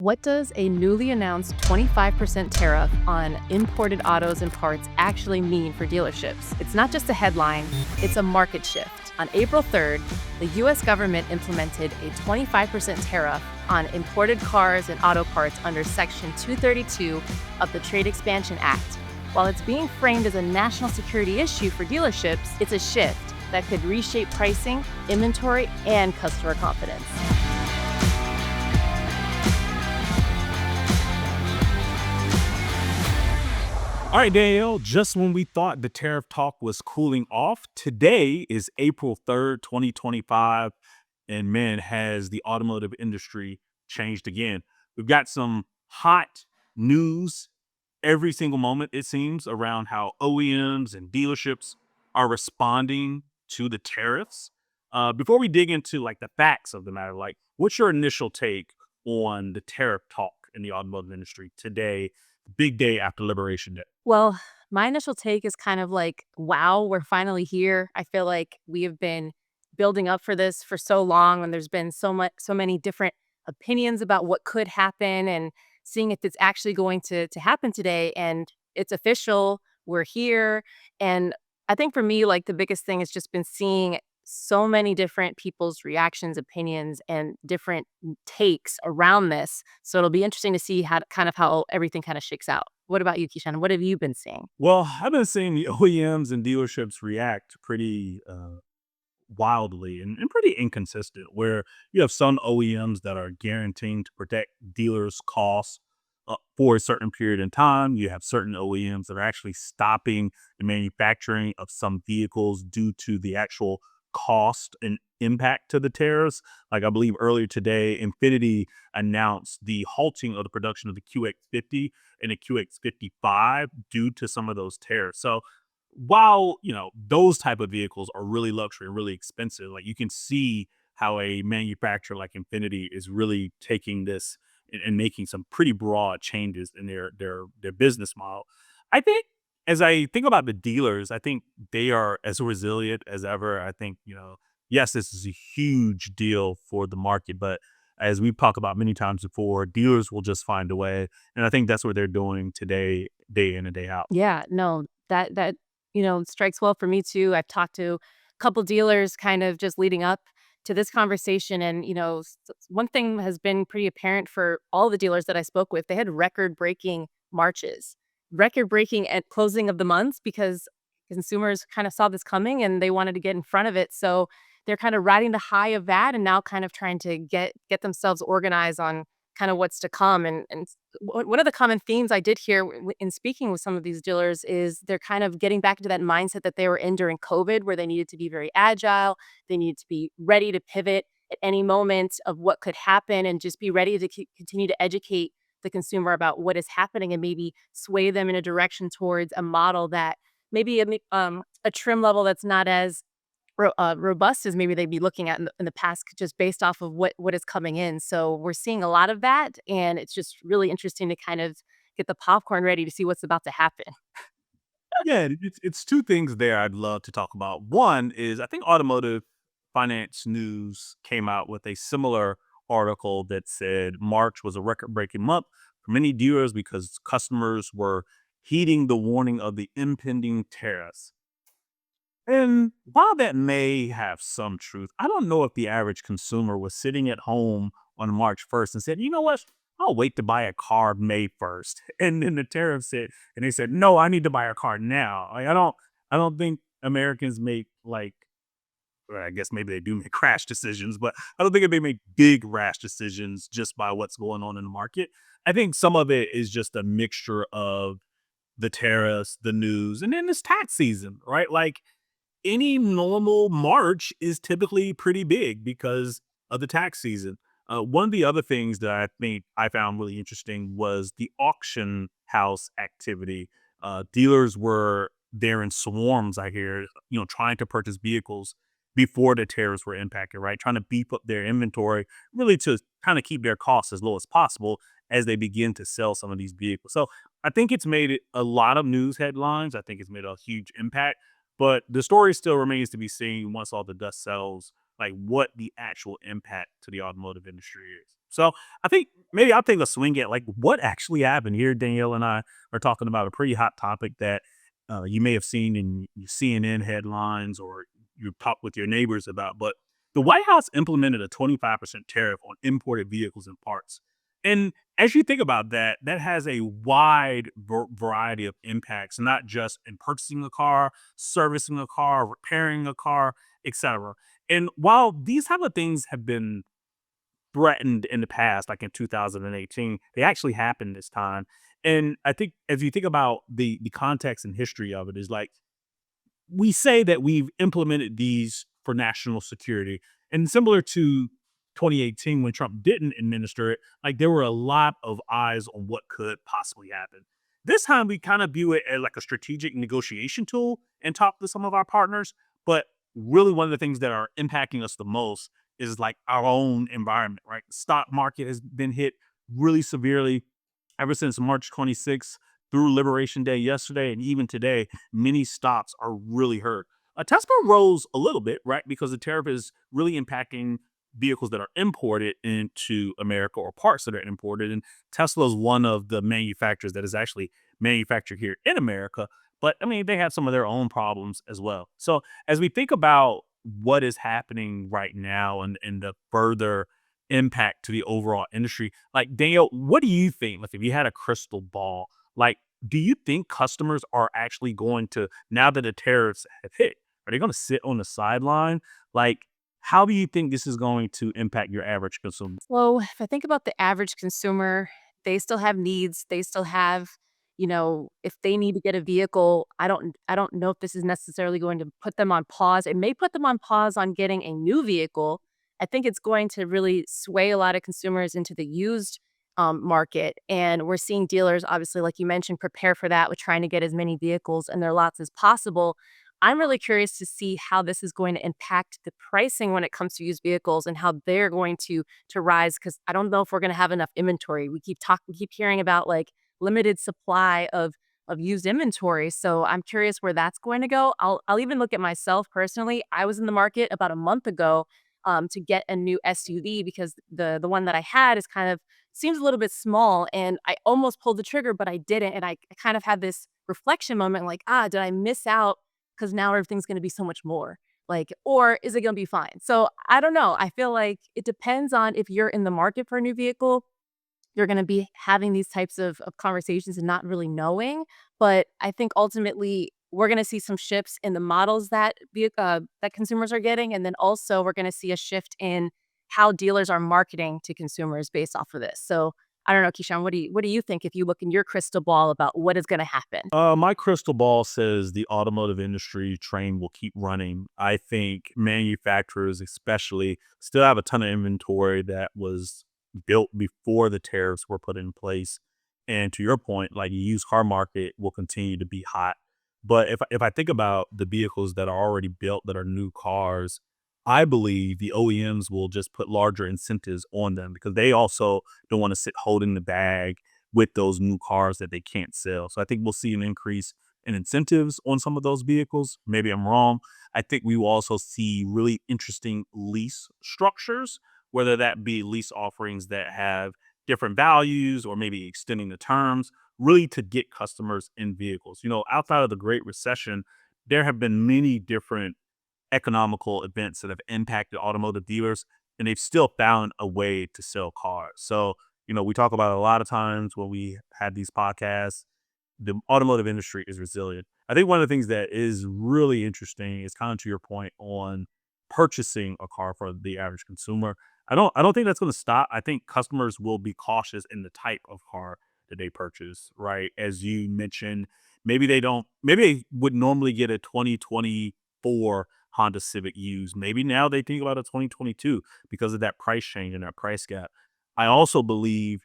What does a newly announced 25% tariff on imported autos and parts actually mean for dealerships? It's not just a headline, it's a market shift. On April 3rd, the US government implemented a 25% tariff on imported cars and auto parts under Section 232 of the Trade Expansion Act. While it's being framed as a national security issue for dealerships, it's a shift that could reshape pricing, inventory, and customer confidence. All right, Danielle, just when we thought the tariff talk was cooling off, today is April 3rd, 2025, and man, has the automotive industry changed again. We've got some hot news every single moment, it seems, around how OEMs and dealerships are responding to the tariffs. Before we dig into like the facts of the matter, like what's your initial take on the tariff talk in the automotive industry today, big day after Liberation Day? Well, my initial take is kind of like, wow, we're finally here. I feel like we have been building up for this for so long, and there's been so many different opinions about what could happen, and seeing if it's actually going to happen today. And it's official. We're here. And I think for me, like the biggest thing has just been seeing so many different people's reactions, opinions, and different takes around this. So it'll be interesting to see how everything kind of shakes out. What about you, Keishawn? What have you been seeing? Well, I've been seeing the OEMs and dealerships react pretty wildly and pretty inconsistent, where you have some OEMs that are guaranteeing to protect dealers' costs for a certain period in time. You have certain OEMs that are actually stopping the manufacturing of some vehicles due to the actual cost and impact to the tariffs. Like I believe earlier today, Infiniti announced the halting of the production of the QX50 and the QX55 due to some of those tariffs. So while those type of vehicles are really luxury and really expensive, like you can see how a manufacturer like Infinity is really taking this and making some pretty broad changes in their business model. I think as I think about the dealers, I think they are as resilient as ever. I think, yes, this is a huge deal for the market, but as we've talked about many times before, dealers will just find a way. And I think that's what they're doing today, day in and day out. Yeah, no, that strikes well for me too. I've talked to a couple dealers kind of just leading up to this conversation. And, one thing has been pretty apparent for all the dealers that I spoke with. They had record breaking Marches, record breaking at closing of the months because consumers kind of saw this coming and they wanted to get in front of it. So they're kind of riding the high of that and now kind of trying to get themselves organized on kind of what's to come. One of the common themes I did hear in speaking with some of these dealers is they're kind of getting back into that mindset that they were in during COVID, where they needed to be very agile. They needed to be ready to pivot at any moment of what could happen and just be ready to continue to educate the consumer about what is happening and maybe sway them in a direction towards a model that maybe a trim level that's not as robust as maybe they'd be looking at in the past, just based off of what is coming in. So we're seeing a lot of that, and it's just really interesting to kind of get the popcorn ready to see what's about to happen. Yeah, it's two things there I'd love to talk about. One is I think Automotive Finance News came out with a similar article that said March was a record-breaking month for many dealers because customers were heeding the warning of the impending tariffs. And while that may have some truth, I don't know if the average consumer was sitting at home on March 1st and said, you know what? I'll wait to buy a car May 1st. And then the tariff said, and they said, no, I need to buy a car now. Like, I don't think Americans make like, well, I guess maybe they do make rash decisions, but I don't think they make big rash decisions just by what's going on in the market. I think some of it is just a mixture of the tariffs, the news, and then this tax season, right? Like any normal March is typically pretty big because of the tax season. One of the other things that I think I found really interesting was the auction house activity. Dealers were there in swarms, I hear, trying to purchase vehicles before the tariffs were impacted, right? Trying to beef up their inventory, really to kind of keep their costs as low as possible as they begin to sell some of these vehicles. So I think it's made it a lot of news headlines. I think it's made a huge impact, but the story still remains to be seen once all the dust settles like what the actual impact to the automotive industry is. So I think maybe I'll take a swing at like what actually happened here. Danielle and I are talking about a pretty hot topic that you may have seen in your CNN headlines or you talk with your neighbors about. But the White House implemented a 25% tariff on imported vehicles and parts. And as you think about that, that has a wide variety of impacts, not just in purchasing a car, servicing a car, repairing a car, etc. And while these type of things have been threatened in the past, like in 2018, they actually happened this time. And I think as you think about the context and history of it, is like we say that we've implemented these for national security. And similar to 2018 when Trump didn't administer it, like there were a lot of eyes on what could possibly happen. This time we kind of view it as like a strategic negotiation tool and talk to some of our partners. But really one of the things that are impacting us the most is like our own environment, right? The stock market has been hit really severely ever since March 26th through Liberation Day yesterday and even today. Many stocks are really hurt. Tesla rose a little bit, right? Because the tariff is really impacting vehicles that are imported into America or parts that are imported. And Tesla is one of the manufacturers that is actually manufactured here in America. But I mean, they have some of their own problems as well. So as we think about what is happening right now and the further impact to the overall industry, like Danielle, what do you think? Like if you had a crystal ball, like do you think customers are actually going to, now that the tariffs have hit, are they going to sit on the sideline? Like, how do you think this is going to impact your average consumer? Well, if I think about the average consumer, they still have needs. They still have, if they need to get a vehicle, I don't know if this is necessarily going to put them on pause. It may put them on pause on getting a new vehicle. I think it's going to really sway a lot of consumers into the used market. And we're seeing dealers, obviously, like you mentioned, prepare for that with trying to get as many vehicles in their lots as possible. I'm really curious to see how this is going to impact the pricing when it comes to used vehicles and how they're going to rise, because I don't know if we're going to have enough inventory. We keep hearing about like limited supply of used inventory. So I'm curious where that's going to go. I'll even look at myself personally. I was in the market about a month ago to get a new SUV because the one that I had is kind of seems a little bit small, and I almost pulled the trigger, but I didn't. And I kind of had this reflection moment like, did I miss out because now everything's going to be so much more? Like, or is it going to be fine? So I don't know. I feel like it depends on if you're in the market for a new vehicle. You're going to be having these types of conversations and not really knowing. But I think ultimately we're going to see some shifts in the models that consumers are getting, and then also we're going to see a shift in how dealers are marketing to consumers based off of this. So I don't know, Keishawn, what do you think if you look in your crystal ball about what is going to happen? My crystal ball says the automotive industry train will keep running. I think manufacturers, especially, still have a ton of inventory that was built before the tariffs were put in place. And to your point, like the used car market will continue to be hot. But if I think about the vehicles that are already built that are new cars, I believe the OEMs will just put larger incentives on them because they also don't want to sit holding the bag with those new cars that they can't sell. So I think we'll see an increase in incentives on some of those vehicles. Maybe I'm wrong. I think we will also see really interesting lease structures, whether that be lease offerings that have different values or maybe extending the terms, really to get customers in vehicles. You know, outside of the Great Recession, there have been many different economical events that have impacted automotive dealers, and they've still found a way to sell cars. So, you know, we talk about a lot of times when we had these podcasts, the automotive industry is resilient. I think one of the things that is really interesting is kind of to your point on purchasing a car for the average consumer. I don't think that's going to stop. I think customers will be cautious in the type of car that they purchase, right? As you mentioned, maybe they would normally get a 2024 Honda Civic used. Maybe now they think about a 2022 because of that price change and that price gap. I also believe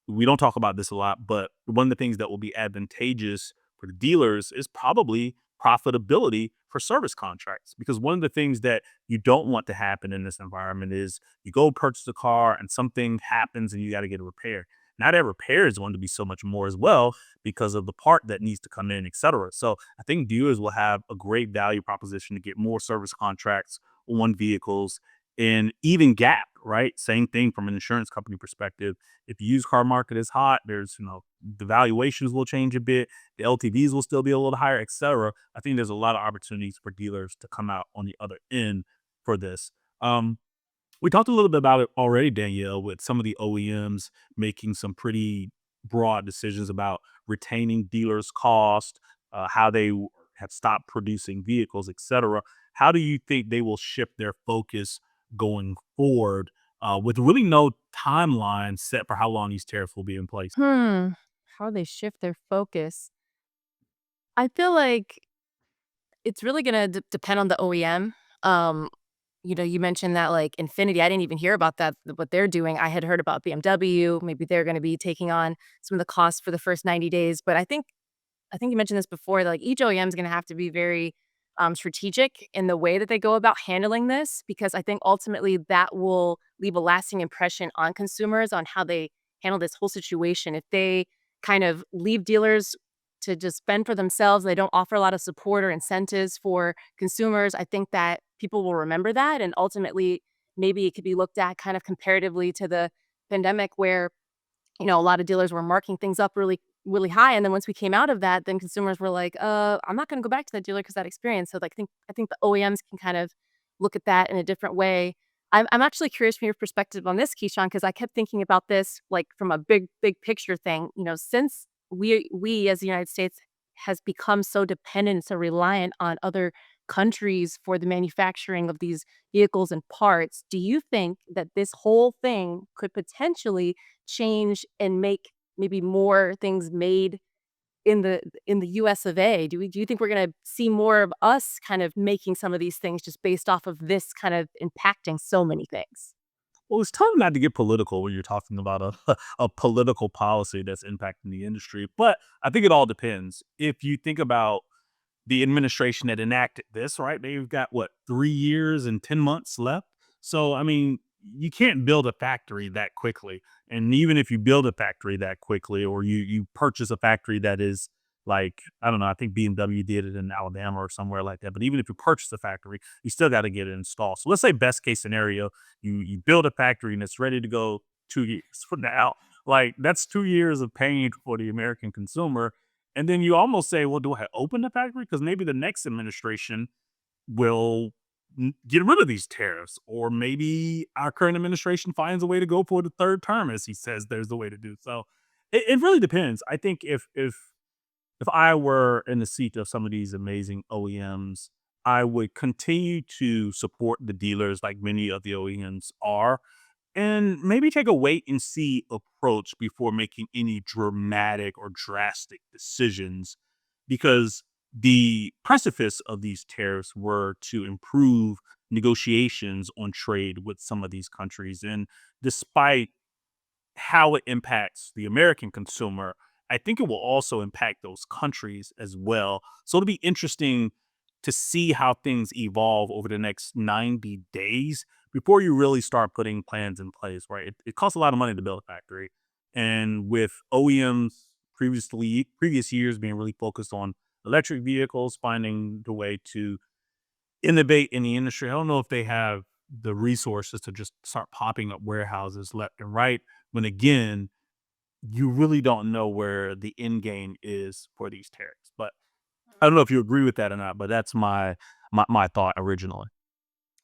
we don't talk about this a lot, but one of the things that will be advantageous for the dealers is probably profitability for service contracts. Because one of the things that you don't want to happen in this environment is you go purchase a car and something happens and you got to get a repair. Now that repair is going to be so much more as well because of the part that needs to come in, et cetera. So I think dealers will have a great value proposition to get more service contracts on vehicles And even gap, right? Same thing from an insurance company perspective. If the used car market is hot, there's, the valuations will change a bit, the LTVs will still be a little higher, etc. I think there's a lot of opportunities for dealers to come out on the other end for this. Um, we talked a little bit about it already, Danielle, with some of the OEMs making some pretty broad decisions about retaining dealers' cost, how they have stopped producing vehicles, etc. How do you think they will shift their focus going forward, with really no timeline set for how long these tariffs will be in place? Hmm, how they shift their focus. I feel like it's really gonna depend on the OEM. Um, you mentioned that, like, Infiniti, I didn't even hear about that, what they're doing. I had heard about BMW, maybe they're gonna be taking on some of the costs for the first 90 days, but I think you mentioned this before, like, each OEM is gonna have to be very, strategic in the way that they go about handling this, because I think ultimately that will leave a lasting impression on consumers on how they handle this whole situation. If they kind of leave dealers to just fend for themselves, they don't offer a lot of support or incentives for consumers, I think that people will remember that, and ultimately, maybe it could be looked at kind of comparatively to the pandemic where a lot of dealers were marking things up really, really high, and then once we came out of that, then consumers were like, I'm not gonna go back to that dealer because that experience." So, like, I think the OEMs can kind of look at that in a different way. I'm actually curious from your perspective on this, Keyshawn, because I kept thinking about this, like, from a big picture thing. Since we as the United States has become so dependent, so reliant on other countries for the manufacturing of these vehicles and parts, do you think that this whole thing could potentially change and make maybe more things made in the US of A? Do you think we're gonna see more of us kind of making some of these things just based off of this kind of impacting so many things? Well, it's tough not to get political when you're talking about a political policy that's impacting the industry, but I think it all depends. If you think about the administration that enacted this, right? They've got what, 3 years and 10 months left. So, I mean, you can't build a factory that quickly. And even if you build a factory that quickly, or you purchase a factory that is like, I don't know, I think BMW did it in Alabama or somewhere like that. But even if you purchase a factory, you still got to get it installed. So let's say best case scenario, you build a factory and it's ready to go 2 years from now. Like that's 2 years of pain for the American consumer, and then you almost say, well, do I open the factory? Because maybe the next administration will get rid of these tariffs, or maybe our current administration finds a way to go for the third term, as he says there's a way to do. So it really depends. I think if I were in the seat of some of these amazing OEMs, I would continue to support the dealers like many of the OEMs are, and maybe take a wait and see approach before making any dramatic or drastic decisions, because the precipice of these tariffs were to improve negotiations on trade with some of these countries. And despite how it impacts the American consumer, I think it will also impact those countries as well. So it'll be interesting to see how things evolve over the next 90 days before you really start putting plans in place, right? It costs a lot of money to build a factory. And with OEMs previous years being really focused on electric vehicles, finding the way to innovate in the industry, I don't know if they have the resources to just start popping up warehouses left and right, when again, you really don't know where the end game is for these tariffs. But I don't know if you agree with that or not, but that's my thought originally.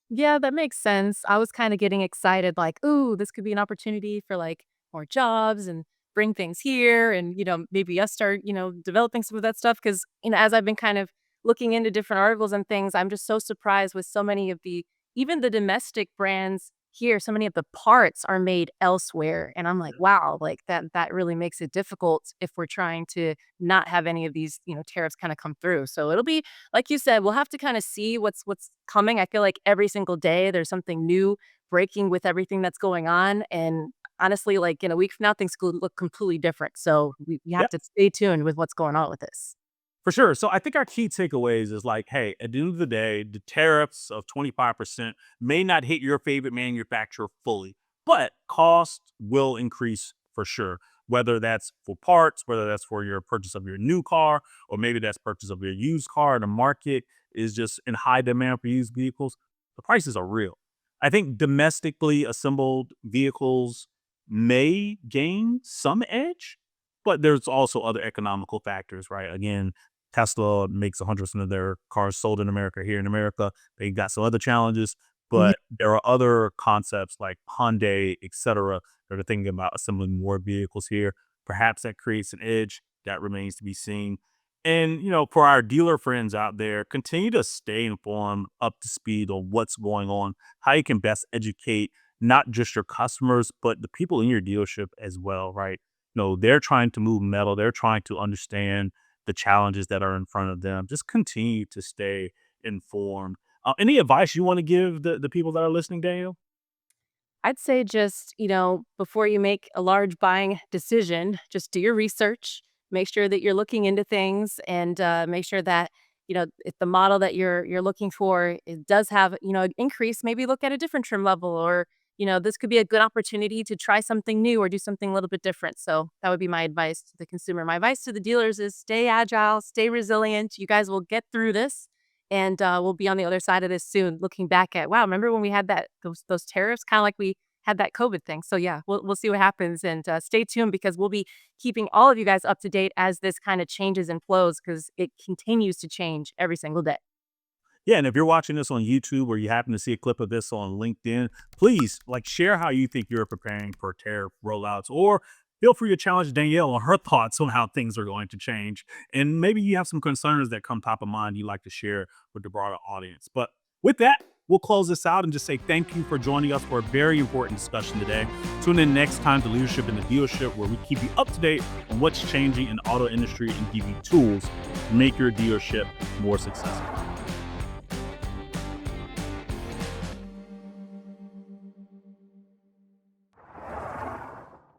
Yeah, that makes sense. I was kinda getting excited like, "Ooh, this could be an opportunity for, like, more jobs and bring things here," and, maybe us start, developing some of that stuff. Because as I've been kind of looking into different articles and things, I'm just so surprised with so many of the even the domestic brands here, so many of the parts are made elsewhere, and I'm like, "Wow," like, that really makes it difficult if we're trying to not have any of these, tariffs kinda come through. So it'll be like you said, we'll have to kinda see what's coming. I feel like every single day there's something new breaking with everything that's going on, and honestly, like, in a week from now, things could look completely different. So we have Yeah. to stay tuned with what's going on with this. For sure. So I think our key takeaways is like, hey, at the end of the day, the tariffs of 25% may not hit your favorite manufacturer fully, but cost will increase for sure. Whether that's for parts, whether that's for your purchase of your new car, or maybe that's purchase of your used car. The market is just in high demand for used vehicles. The prices are real. I think domestically assembled vehicles may gain some edge, but there's also other economical factors, right? Again, Tesla makes 100% of their cars sold in America here in America. They got some other challenges, Mhm. but there are other concepts like Hyundai, et cetera, that are thinking about assembling more vehicles here. Perhaps that creates an edge. That remains to be seen. And, for our dealer friends out there, continue to stay informed, up to speed on what's going on, how you can best educate not just your customers, but the people in your dealership as well, right? They're trying to move metal, they're trying to understand the challenges that are in front of them. Just continue to stay informed. Any advice you want to give the people that are listening, Daniel? I'd say just, before you make a large buying decision, just do your research. Make sure that you're looking into things and make sure that, if the model that you're looking for it does have, an increase, maybe look at a different trim level or, this could be a good opportunity to try something new or do something a little bit different. So that would be my advice to the consumer. My advice to the dealers is stay agile, stay resilient. You guys will get through this and we'll be on the other side of this soon. Looking back at, wow, remember when we had those tariffs, kind of like we had that COVID thing. So yeah, we'll see what happens and stay tuned because we'll be keeping all of you guys up to date as this kind of changes and flows because it continues to change every single day. Yeah, and if you're watching this on YouTube or you happen to see a clip of this on LinkedIn, please share how you think you're preparing for tariff rollouts, or feel free to challenge Danielle on her thoughts on how things are going to change. And maybe you have some concerns that come top of mind you'd like to share with the broader audience. But with that, we'll close this out and just say thank you for joining us for a very important discussion today. Tune in next time to Leadership in the Dealership, where we keep you up to date on what's changing in the auto industry and give you tools to make your dealership more successful.